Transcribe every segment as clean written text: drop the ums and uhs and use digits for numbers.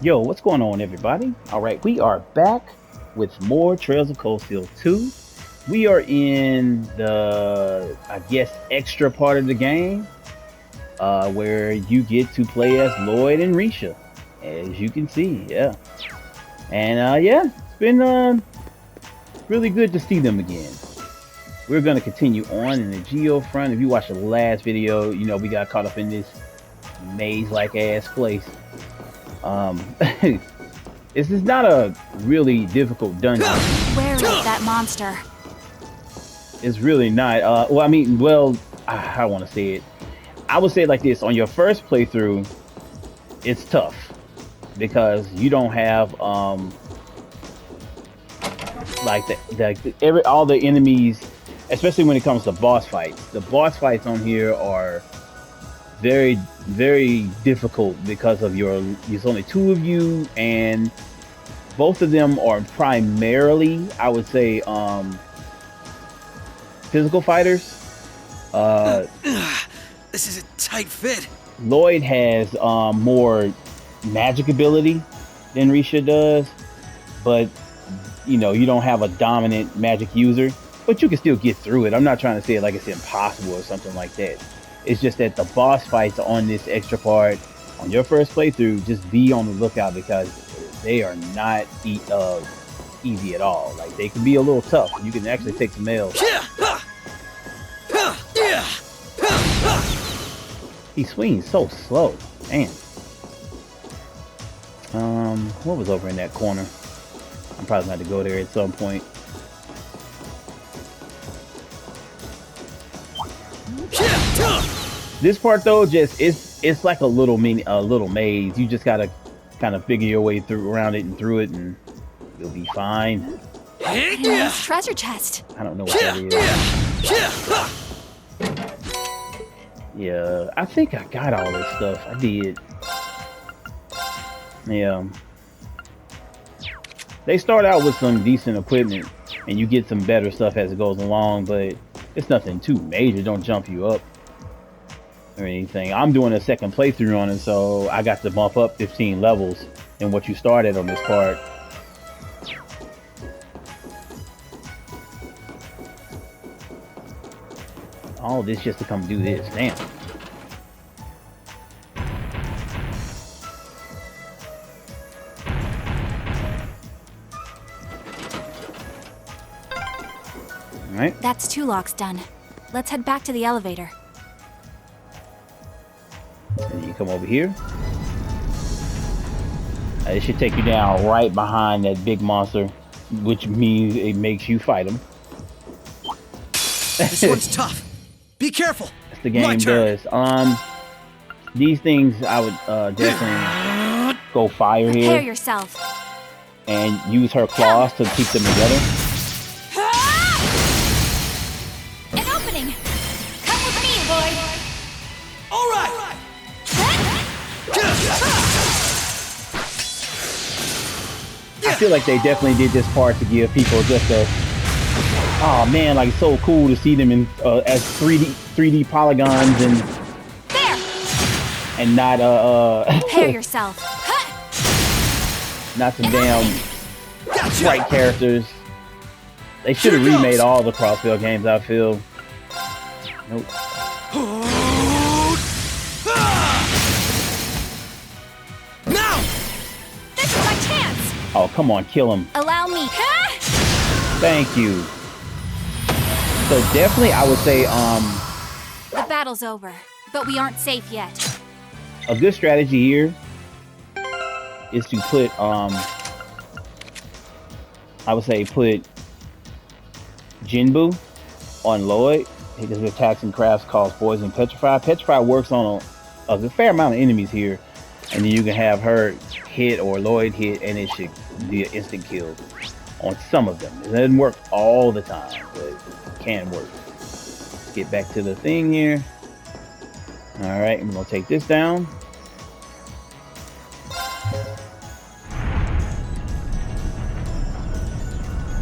Yo, what's going on, everybody? All right, we are back with more Trails of Cold Steel 2. We are in the, I guess, extra part of the game where you get to play as Lloyd and Rixia, as you can see. Yeah, and yeah, it's been really good to see them again. We're going to continue on in the Geo front. If you watched the last video, you know we got caught up in this maze-like ass place. This is not a really difficult dungeon. Where is that monster? It's really not. Well, I mean, well, I want to say it. I would say it like this: on your first playthrough, it's tough because you don't have like all the enemies, especially when it comes to boss fights. The boss fights on here are very difficult because of there's only two of you, and both of them are primarily, I would say, physical fighters. This is a tight fit. Lloyd has more magic ability than Rixia does, but you know, you don't have a dominant magic user, but you can still get through it. I'm not trying to say it like it's impossible or something like that. It's just that the boss fights on this extra part, on your first playthrough, just be on the lookout because they are not easy at all. Like, they can be a little tough. You can actually take some L's. He swings so slow. Man. What was over in that corner? I'm probably going to have to go there at some point. This part though, just it's like a little maze. You just gotta kind of figure your way around it and through it, and you'll be fine. A nice treasure chest. I don't know what that is. Yeah, I think I got all this stuff. I did. Yeah. They start out with some decent equipment, and you get some better stuff as it goes along, but it's nothing too major. Don't jump you up or anything. I'm doing a second playthrough on it, so I got to bump up 15 levels in what you started on this part. All this just to come do this. Damn. All right. That's 2 locks done. Let's head back to the elevator. And you come over here. It should take you down right behind that big monster, which means it makes you fight him. This one's tough. Be careful. That's the game does. These things I would definitely go fire here. Prepare yourself. And use her claws to keep them together. An opening. Come with me, Lloyd. All right. I feel like they definitely did this part to give people just a, oh man, like it's so cool to see them in as 3D polygons and there. And not Prepare yourself. Not some damn sprite characters. They should have remade all the Crossfield games, I feel. Nope. Now! This is my chance. Oh, come on, kill him. Allow me. Thank you. So definitely I would say The battle's over, but we aren't safe yet. a good strategy here is to put I would say put Jinbu on Lloyd. His attacks and crafts cause poison petrify. Petrify works on a fair amount of enemies here, and then you can have her hit or Lloyd hit, and it should be an instant kill on some of them. It doesn't work all the time, but it can work. Let's get back to the thing here. All right, I'm gonna take this down.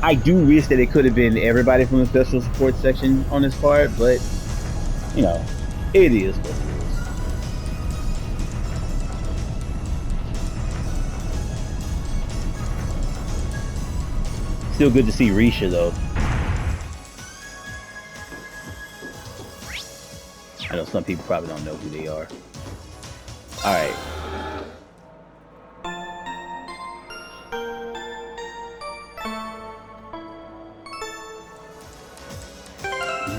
I do wish that it could have been everybody from the special support section on this part, but you know, it is what it Still good to see Rixia though. I know some people probably don't know who they are. Alright.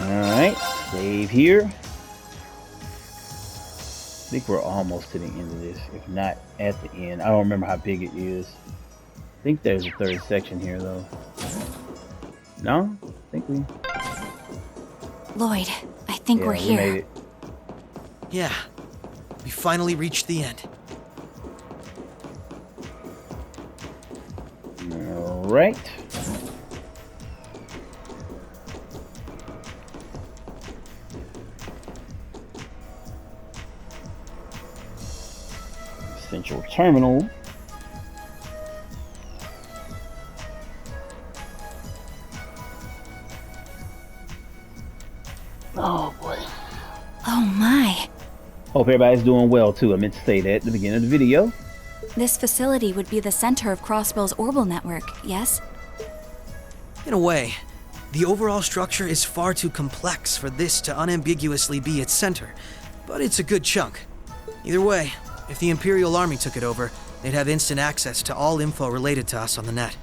Alright, save here. I think we're almost to the end of this, if not at the end. I don't remember how big it is. I think there's a third section here though. No? I think we... Lloyd, I think we're here. Made it. Yeah, we finally reached the end. Alright. Central Terminal. Oh boy. Oh my. Hope everybody's doing well too. I meant to say that at the beginning of the video. This facility would be the center of Crossbell's orbital network, yes? In a way, the overall structure is far too complex for this to unambiguously be its center, but it's a good chunk. Either way, if the Imperial Army took it over, they'd have instant access to all info related to us on the net.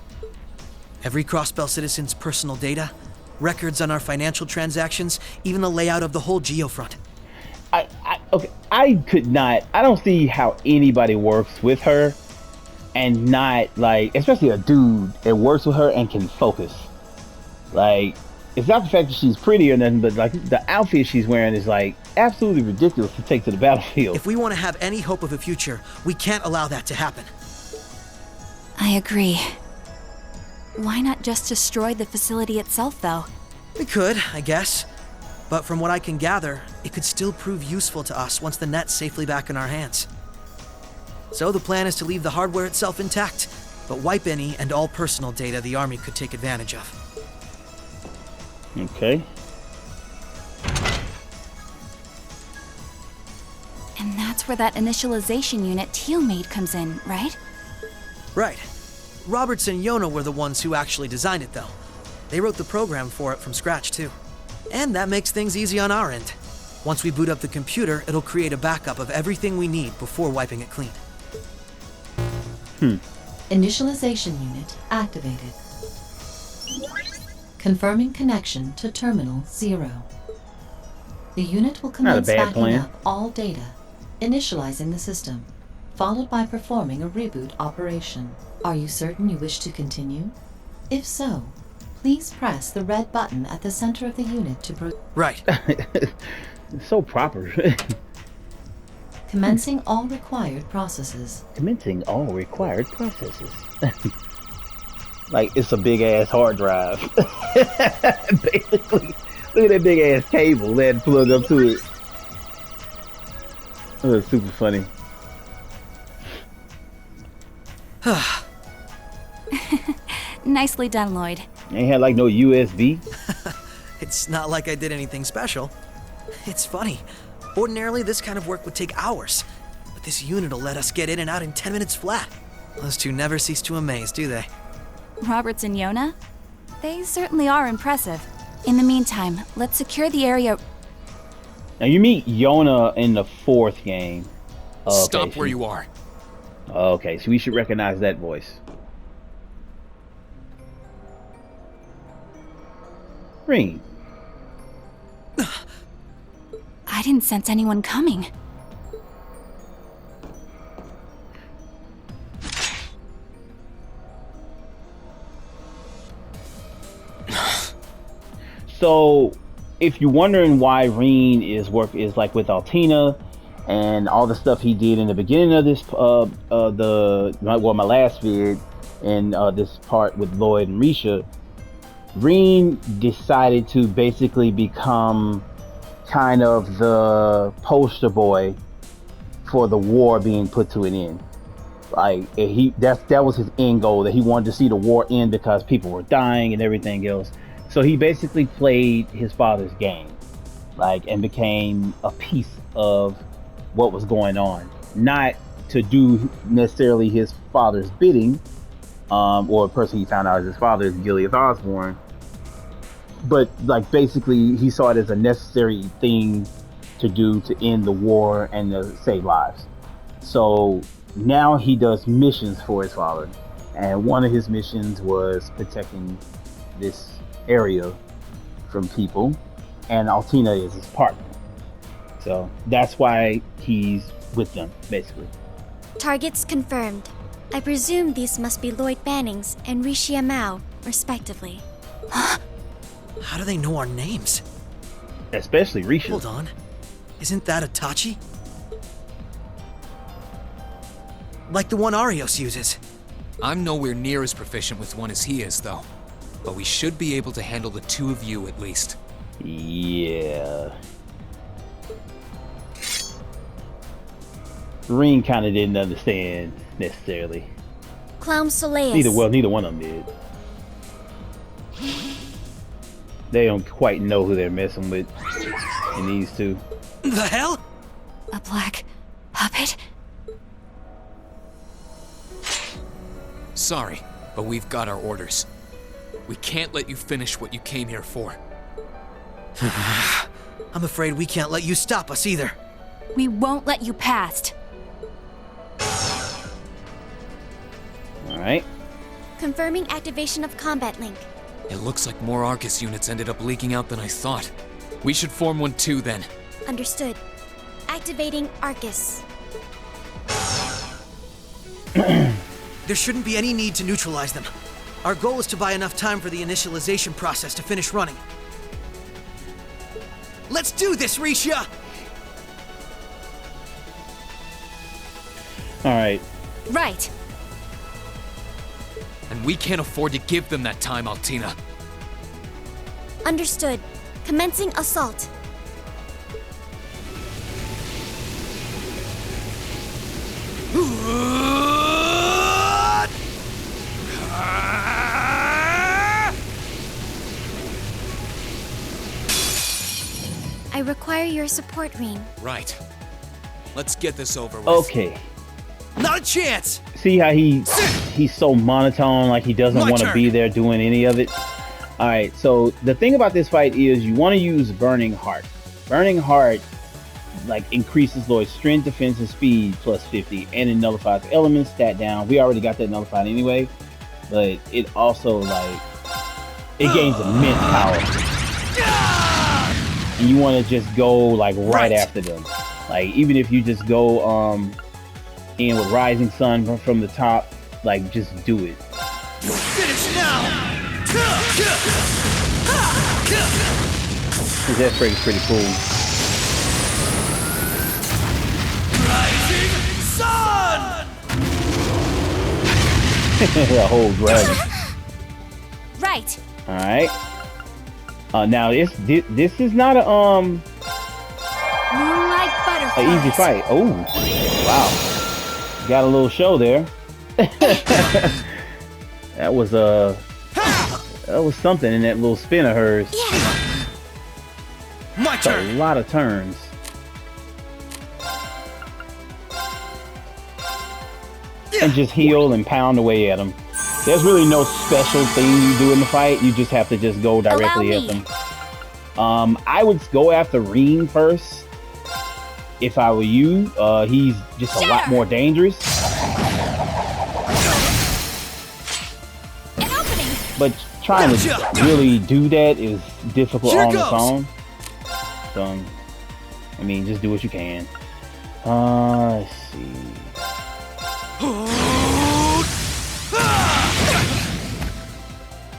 Every Crossbell citizen's personal data, records on our financial transactions, even the layout of the whole geofront. Okay, I don't see how anybody works with her and not, like, especially a dude that works with her and can focus. Like, it's not the fact that she's pretty or nothing, but like the outfit she's wearing is like absolutely ridiculous to take to the battlefield. If we want to have any hope of a future, we can't allow that to happen. I agree. Why not just destroy the facility itself, though? We could, I guess. But from what I can gather, it could still prove useful to us once the net's safely back in our hands. So the plan is to leave the hardware itself intact, but wipe any and all personal data the Army could take advantage of. Okay. And that's where that initialization unit Teal made comes in, right? Right. Roberts and Yona were the ones who actually designed it, though. They wrote the program for it from scratch, too. And that makes things easy on our end. Once we boot up the computer, it'll create a backup of everything we need before wiping it clean. Initialization unit activated. Confirming connection to Terminal 0. The unit will commence backing up all data, initializing the system, followed by performing a reboot operation. Are you certain you wish to continue? If so, please press the red button at the center of the unit to Right. It's so proper. Commencing all required processes. Commencing all required processes. Like it's a big ass hard drive. Basically, look at that big ass cable that plug up to it. That was super funny. Nicely done, Lloyd. Ain't had like no USB. It's not like I did anything special. It's funny. Ordinarily, this kind of work would take hours, but this unit will let us get in and out in 10 minutes flat. Those two never cease to amaze, do they? Roberts and Yona? They certainly are impressive. In the meantime, let's secure the area. Now you meet Yona in the 4th game. Okay, Stop where you are. Okay, so we should recognize that voice. Rean. I didn't sense anyone coming. So, if you're wondering why Rean is like with Altina and all the stuff he did in the beginning of this, my last vid and this part with Lloyd and Rixia, Rean decided to basically become kind of the poster boy for the war being put to an end. Like that was his end goal, that he wanted to see the war end because people were dying and everything else. So he basically played his father's game, like, and became a piece of what was going on. Not to do necessarily his father's bidding, or a person he found out as his father is Gilead Osborne. But like basically, he saw it as a necessary thing to do to end the war and to save lives. So now he does missions for his father, and one of his missions was protecting this area from people, and Altina is his partner. So that's why he's with them, basically. Targets confirmed. I presume these must be Lloyd Bannings and Rixia Mao, respectively. How do they know our names? Especially Rixia. Hold on. Isn't that a Tachi? Like the one Arios uses. I'm nowhere near as proficient with one as he is, though. But we should be able to handle the two of you at least. Yeah. Rean kind of didn't understand necessarily. Clown Soleus. Neither one of them did. They don't quite know who they're messing with in these two. The hell? A black puppet? Sorry, but we've got our orders. We can't let you finish what you came here for. I'm afraid we can't let you stop us either. We won't let you past. Alright. Confirming activation of combat link. It looks like more Arcus units ended up leaking out than I thought. We should form one too, then. Understood. Activating Arcus. There shouldn't be any need to neutralize them. Our goal is to buy enough time for the initialization process to finish running. Let's do this, Rixia! Alright. Right. And we can't afford to give them that time, Altina. Understood. Commencing assault. I require your support, Rean. Right. Let's get this over with. Okay. Not a chance! See how he's so monotone, like he doesn't want to be there doing any of it. Alright, so the thing about this fight is you want to use Burning Heart. Burning Heart like increases Lloyd's strength, defense, and speed plus 50, and it nullifies elements stat down. We already got that nullified anyway, but it also like it gains immense power. And you want to just go like right after them. Like even if you just go in with Rising Sun from the top, like just do it. Finish now! Cause that freak is pretty cool. Rising Sun! A whole dragon. Right. All right. Now this is not a Moonlight butterflies. an easy fight. Oh, wow. Got a little show there. That was something in that little spin of hers. My It's a turn! lot of turns. And just heal and pound away at them. There's really no special thing you do in the fight. You just have to just go directly Allow at me. them. I would go after Rean first. If I were you, he's just a lot more dangerous. An opening. But trying to really do that is difficult Here on its goes. own. So, I mean, just do what you can. Let's see.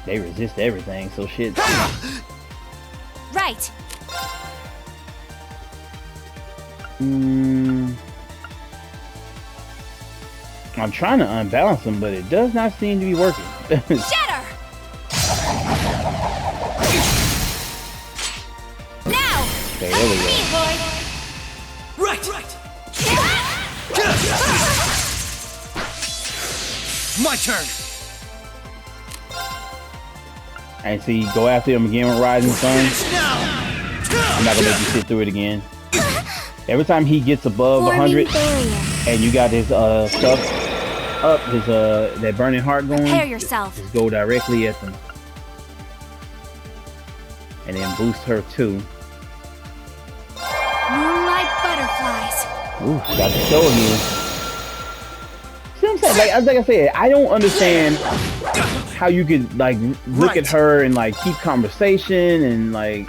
They resist everything, so shit. Right. I'm trying to unbalance them, but it does not seem to be working. Shatter. Now. Okay, there we go. Lloyd. Right! My turn! And see, go after him again with Rising Sun. Finish now! I'm not gonna make you sit through it again. Every time he gets above Forming 100 barrier. and you got his stuff up his that burning heart going. Prepare yourself. Just go directly at them. And then boost her too. Moonlight butterflies. Ooh, got to show again. See what I'm saying? Like I said, I don't understand how you could like look at her and like keep conversation and like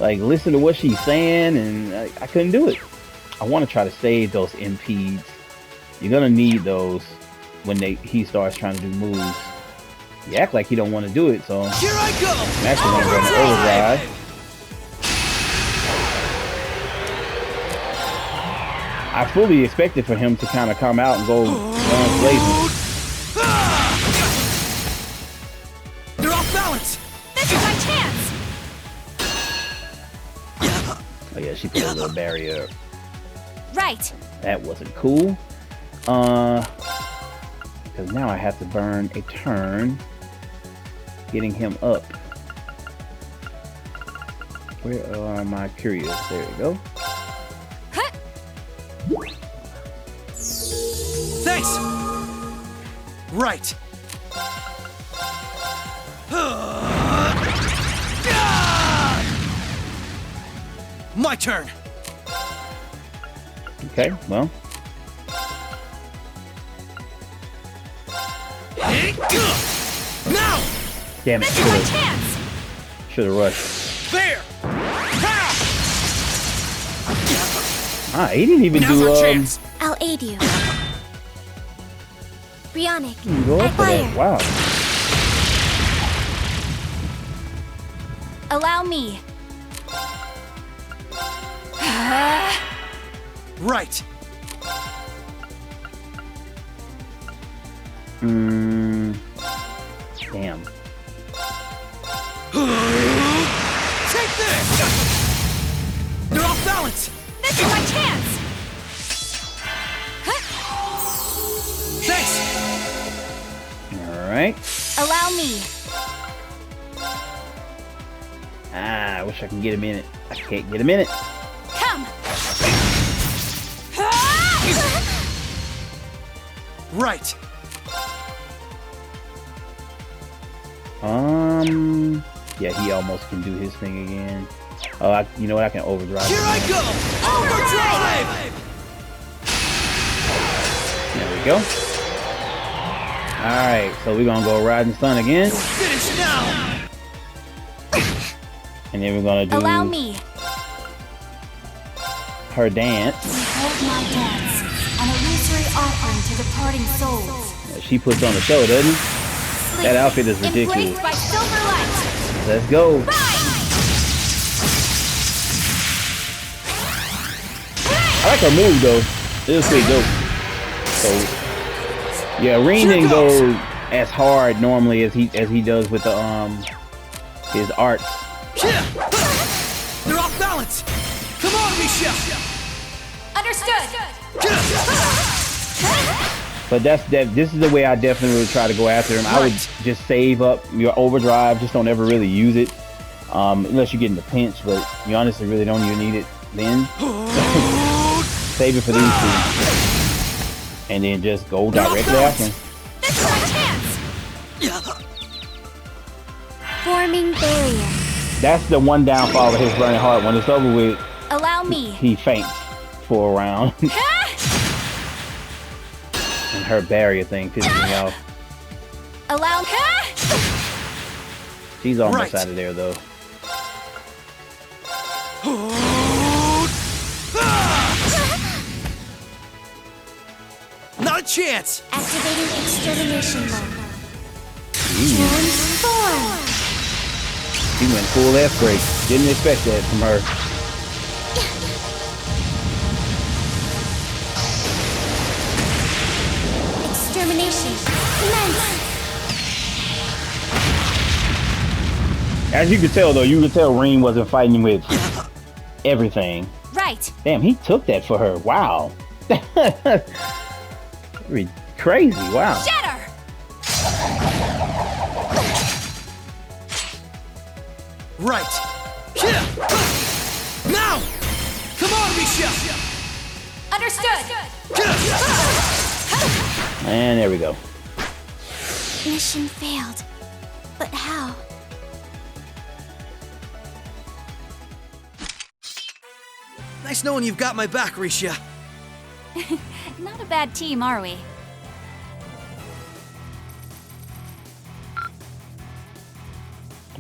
like listen to what she's saying, and I couldn't do it. I want to try to save those MPs. You're gonna need those when he starts trying to do moves. You act like he don't want to do it, so here I go. I'm actually gonna go into overdrive. I fully expected for him to kind of come out and go guns blazing. They're off balance. This is my chance. Oh yeah, she put a little barrier up. Right. That wasn't cool. Because now I have to burn a turn getting him up. Where are my curios? There we go. Thanks. Right. My turn. Okay, well. Now. Damn it. This is my chance. Should have rushed. There. Ah, he didn't even Now's do our chance. I'll aid you. Brionic, go I up for that. fire. Wow. Allow me. Right. Damn. Take this. They're off balance. This is my chance. Thanks. All right. Allow me. Ah, I wish I could get him in it. I can't get him in it. Come. Right. Yeah, he almost can do his thing again. Oh, you know what? I can overdrive. Here I go. Overdrive. There we go. All right, so we're gonna go Rising Sun again, Finish now. and then we're gonna do Allow me. her dance. Behold my dance, an illusory offering to departing souls. That she puts on the show, doesn't it? That outfit is ridiculous. Embraced by silver light. Let's go. I like her move though. It was pretty dope. So yeah, Rean didn't go as hard normally as he does with the his arts. They're off balance. Come on, Rixia. Understood. But this is the way I definitely would try to go after him. I would just save up your overdrive. Just don't ever really use it unless you get in the pinch. But you honestly really don't even need it then. Save it for these two, and then just go directly after him. This is my chance. Forming barrier. That's the one downfall of his burning heart. When it's over with, Allow me. he faints for a round. And her barrier thing pisses me off. Allow me. She's almost out of there though. Not a chance. Activating extermination mode. Transform. She went full F break. Didn't expect that from her. Extermination. Commence. As you could tell though, you could tell Rean wasn't fighting with everything. Right. Damn, he took that for her. Wow. Crazy. Wow. Shatter. Right. Now. Come on, Rixia. Understood. And there we go. Mission failed. But how? Nice knowing you've got my back, Rixia. Not a bad team, are we?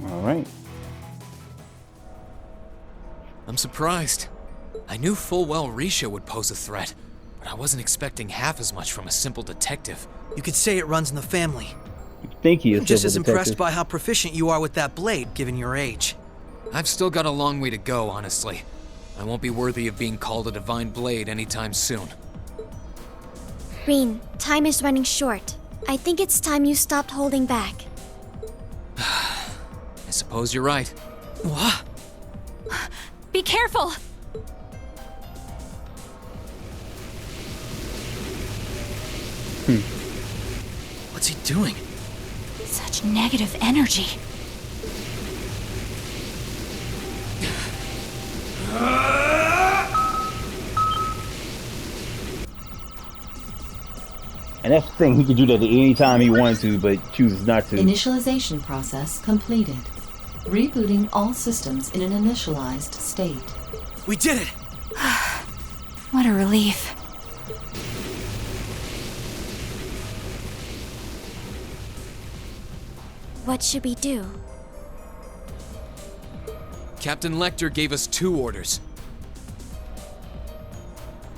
All right. I'm surprised. I knew full well Rixia would pose a threat, but I wasn't expecting half as much from a simple detective. You could say it runs in the family. You think he is I'm just as civil impressed detective. by how proficient you are with that blade, given your age. I've still got a long way to go, honestly. I won't be worthy of being called a divine blade anytime soon. Rean, time is running short. I think it's time you stopped holding back. I suppose you're right. What? Be careful! What's he doing? Such negative energy. And that's the thing, he could do that at any time he wanted to, but chooses not to. Initialization process completed. Rebooting all systems in an initialized state. We did it! What a relief. What should we do? Captain Lecter gave us 2 orders.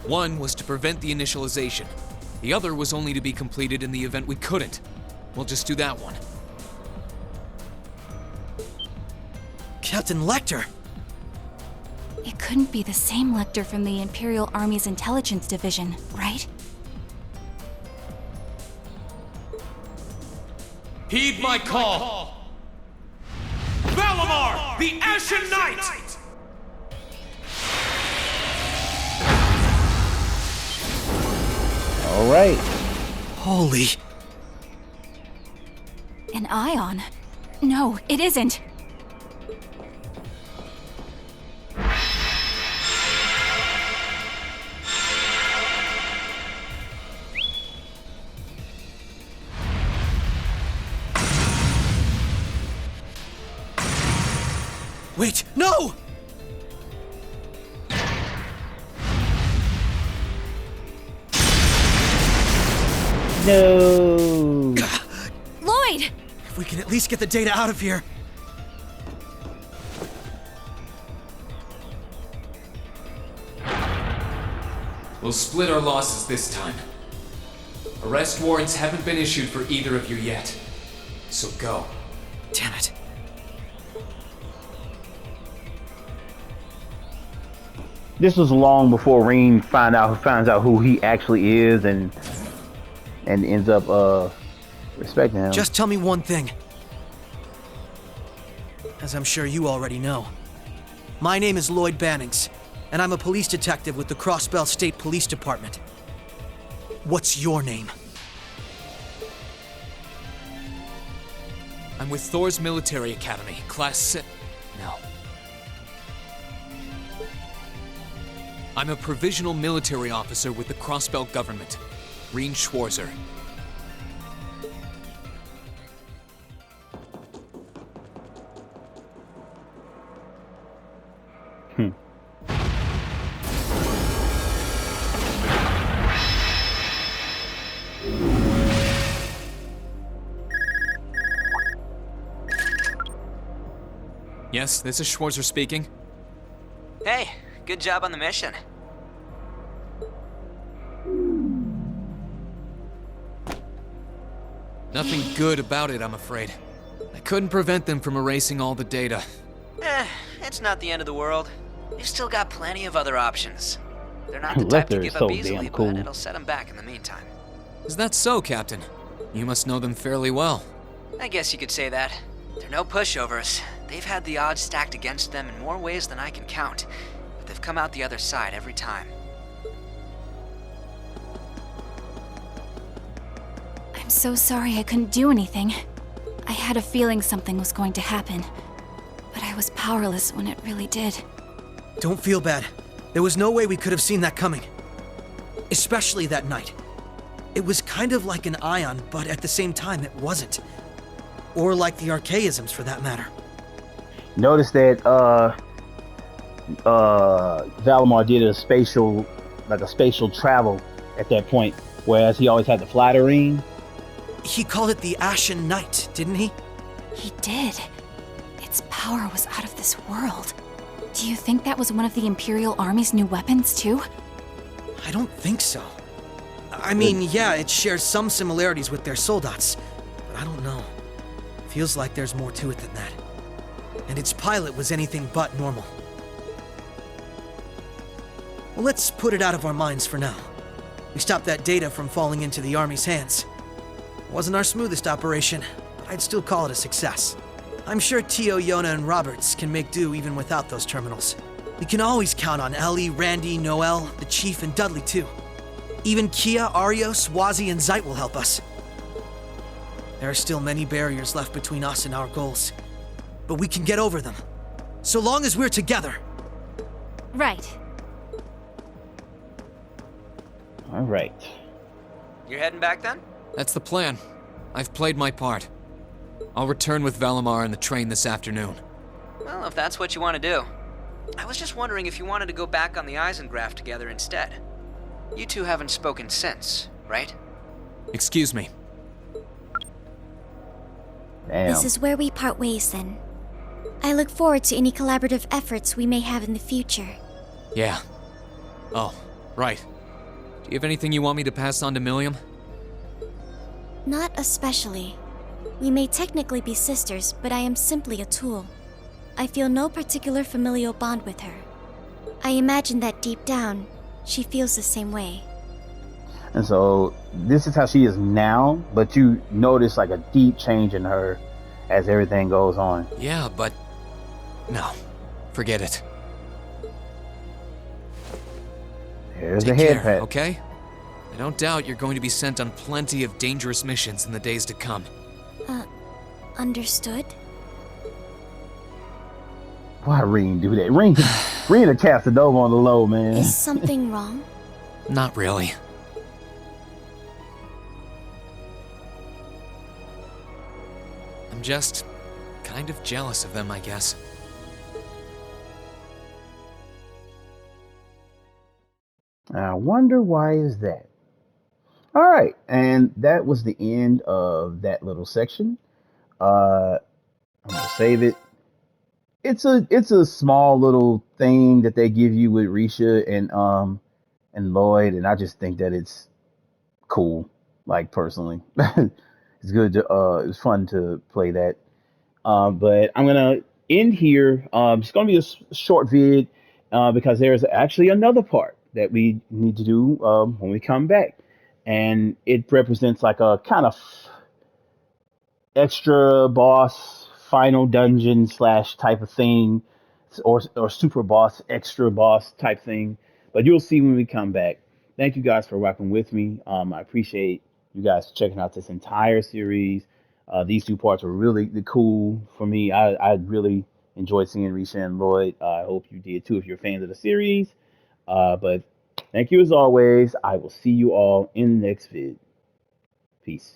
One was to prevent the initialization. The other was only to be completed in the event we couldn't. We'll just do that one. Captain Lecter! It couldn't be the same Lecter from the Imperial Army's Intelligence Division, right? Heed my call! Valimar, the Ashen Knight! All right. Holy... An ion? No, it isn't. Wait, no! No. Lloyd! If we can at least get the data out of here. We'll split our losses this time. Arrest warrants haven't been issued for either of you yet. So go. Damn it. This was long before Rean finds out who he actually is and ends up respecting him. Just tell me one thing. As I'm sure you already know. My name is Lloyd Bannings, and I'm a police detective with the Crossbell State Police Department. What's your name? I'm with Thor's Military Academy, Class 6. No. I'm a provisional military officer with the Crossbell government, Rean Schwarzer. Yes, this is Schwarzer speaking. Hey, good job on the mission. Nothing good about it, I'm afraid. I couldn't prevent them from erasing all the data. It's not the end of the world. We've still got plenty of other options. They're not the type to Lecter is give so up easily, damn cool. but it'll set them back in the meantime. Is that so, Captain? You must know them fairly well. I guess you could say that. They're no pushovers. They've had the odds stacked against them in more ways than I can count, but they've come out the other side every time. I'm so sorry I couldn't do anything. I had a feeling something was going to happen, but I was powerless when it really did. Don't feel bad. There was no way we could have seen that coming. Especially that night. It was kind of like an ion, but at the same time it wasn't. Or like the archaisms, for that matter. Notice that Valimar did a spatial travel at that point, whereas he always had to fly to Rean. He called it the Ashen Knight, didn't he? He did. Its power was out of this world. Do you think that was one of the Imperial Army's new weapons, too? I don't think so. I mean, yeah, it shares some similarities with their soldats, but I don't know. Feels like there's more to it than that. And its pilot was anything but normal. Well, let's put it out of our minds for now. We stopped that data from falling into the Army's hands. It wasn't our smoothest operation, but I'd still call it a success. I'm sure Tio, Yona, and Roberts can make do even without those terminals. We can always count on Ellie, Randy, Noel, the Chief, and Dudley too. Even Kia, Arios, Wazi, and Zeit will help us. There are still many barriers left between us and our goals, but we can get over them, so long as we're together. Right. All right. You're heading back then? That's the plan. I've played my part. I'll return with Valimar and the train this afternoon. Well, if that's what you want to do. I was just wondering if you wanted to go back on the Eisengraph together instead. You two haven't spoken since, right? Excuse me. Damn. This is where we part ways then. I look forward to any collaborative efforts we may have in the future. Yeah. Oh, right. Do you have anything you want me to pass on to Milliam? Not especially. We may technically be sisters, but I am simply a tool. I feel no particular familial bond with her. I imagine that deep down, she feels the same way. And so this is how she is now, but you notice like a deep change in her as everything goes on. Yeah, but... no. Forget it. There's Take the head care, pat. okay? I don't doubt you're going to be sent on plenty of dangerous missions in the days to come. Understood? Why Rean do that? Rean a Casanova on the low, man. Is something wrong? Not really. I'm just kind of jealous of them, I guess. I wonder why is that. All right, and that was the end of that little section. I'm gonna save it. It's a small little thing that they give you with Rixia and Lloyd, and I just think that it's cool. Like personally, it's good to it's fun to play that. But I'm gonna end here. It's gonna be a short vid because there's actually another part that we need to do when we come back, and it represents like a kind of extra boss final dungeon slash type of thing, or super boss extra boss type thing. But you'll see when we come back. Thank you guys for rocking with me. I appreciate you guys checking out this entire series. These two parts were really cool for me. I really enjoyed seeing Rixia and Lloyd. I hope you did too if you're fans of the series. But thank you as always. I will see you all in the next vid. Peace.